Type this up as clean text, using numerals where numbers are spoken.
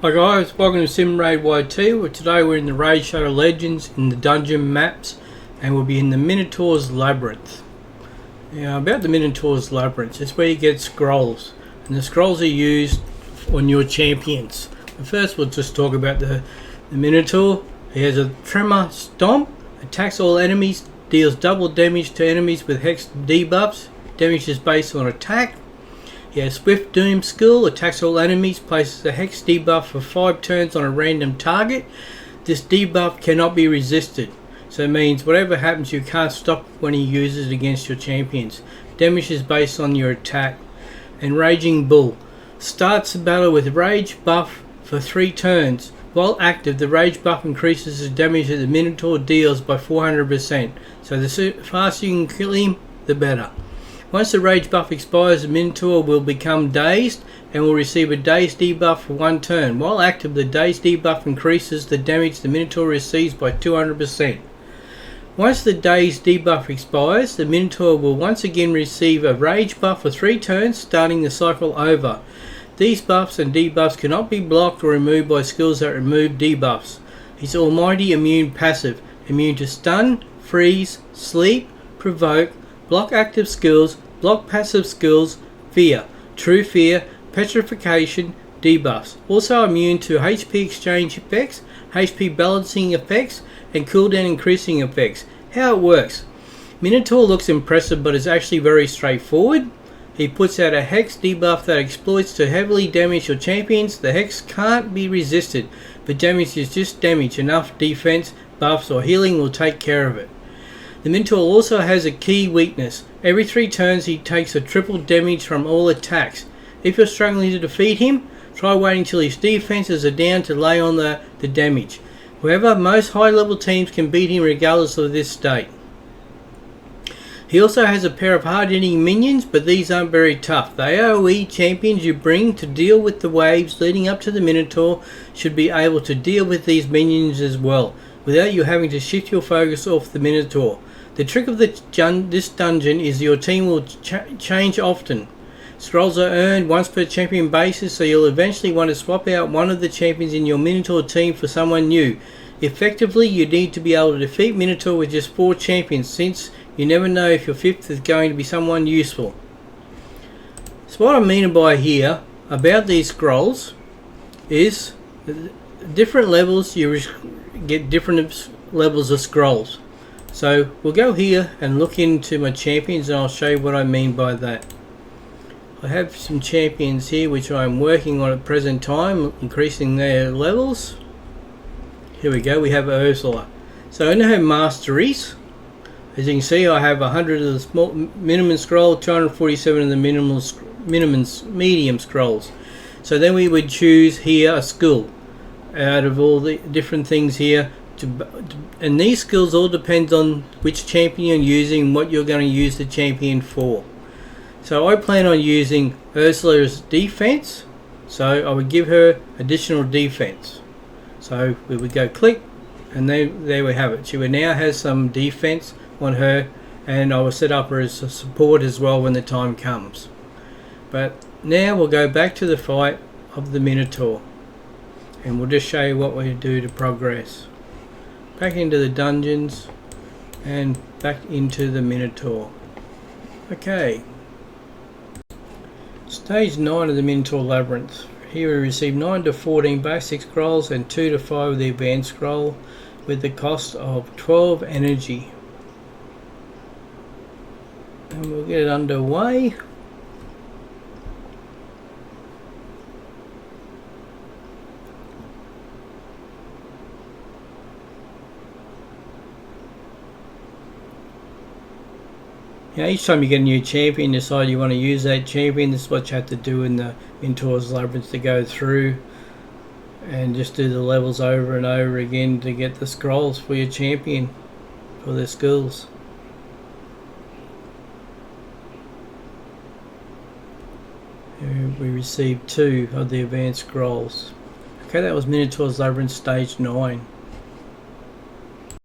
Hi guys, welcome to Sim Raid YT. Today we're in the Raid Shadow Legends in the dungeon maps, and we'll be in the Minotaur's Labyrinth. Now about the Minotaur's Labyrinth, it's where you get scrolls, and the scrolls are used on your champions. But first we'll just talk about the Minotaur. He has a Tremor Stomp, attacks all enemies, deals double damage to enemies with hex debuffs, damage is based on attack. He has Swift Doom skill, attacks all enemies, places a hex debuff for 5 turns on a random target. This debuff cannot be resisted, so it means whatever happens you can't stop when he uses it against your champions. Damage is based on your attack. And Raging Bull starts the battle with Rage buff for 3 turns. While active, the Rage buff increases the damage that the Minotaur deals by 400%, so the faster you can kill him, the better. Once the Rage buff expires, the Minotaur will become dazed and will receive a dazed debuff for 1 turn. While active, the dazed debuff increases the damage the Minotaur receives by 200%. Once the dazed debuff expires, the Minotaur will once again receive a Rage buff for 3 turns, starting the cycle over. These buffs and debuffs cannot be blocked or removed by skills that remove debuffs. His Almighty Immune passive, immune to stun, freeze, sleep, provoke, block active skills, block passive skills, fear, true fear, petrification, debuffs. Also immune to HP exchange effects, HP balancing effects, and cooldown increasing effects. How it works. Minotaur looks impressive but is actually very straightforward. He puts out a hex debuff that exploits to heavily damage your champions. The hex can't be resisted, but damage is just damage. Enough defense, buffs or healing will take care of it. The Minotaur also has a key weakness. Every 3 turns he takes a triple damage from all attacks. If you're struggling to defeat him, try waiting till his defenses are down to lay on the damage. However, most high level teams can beat him regardless of this state. He also has a pair of hard hitting minions, but these aren't very tough. The AoE champions you bring to deal with the waves leading up to the Minotaur should be able to deal with these minions as well, without you having to shift your focus off the Minotaur. The trick of this dungeon is your team will change often. Scrolls are earned once per champion basis, so you'll eventually want to swap out one of the champions in your Minotaur team for someone new. Effectively, you need to be able to defeat Minotaur with just 4 champions, since you never know if your 5th is going to be someone useful. So what I mean by here about these scrolls is different levels you get different levels of scrolls. So we'll go here and look into my champions and I'll show you what I mean by that. I have some champions here which I'm working on at present time, increasing their levels. Here we go, we have Ursula. So in her masteries, as you can see, I have 100 of the small minimum scroll, 247 of the medium scrolls. So then we would choose here a skill out of all the different things here. And these skills all depend on which champion you're using and what you're going to use the champion for. So I plan on using Ursula's defense, so I would give her additional defense. So we would go click, and there we have it. She would now has some defense on her, and I will set up her as a support as well when the time comes. But now we'll go back to the fight of the Minotaur, and we'll just show you what we do to progress. Back into the dungeons and back into the Minotaur. Okay. Stage 9 of the Minotaur Labyrinth. Here we receive 9 to 14 basic scrolls and 2 to 5 of the advanced scroll with the cost of 12 energy. And we'll get it underway. Now each time you get a new champion, decide you want to use that champion. This is what you have to do in the Minotaur's Labyrinth, to go through and just do the levels over and over again to get the scrolls for your champion, for their skills. Here we received 2 of the advanced scrolls. Okay, that was Minotaur's Labyrinth stage 9.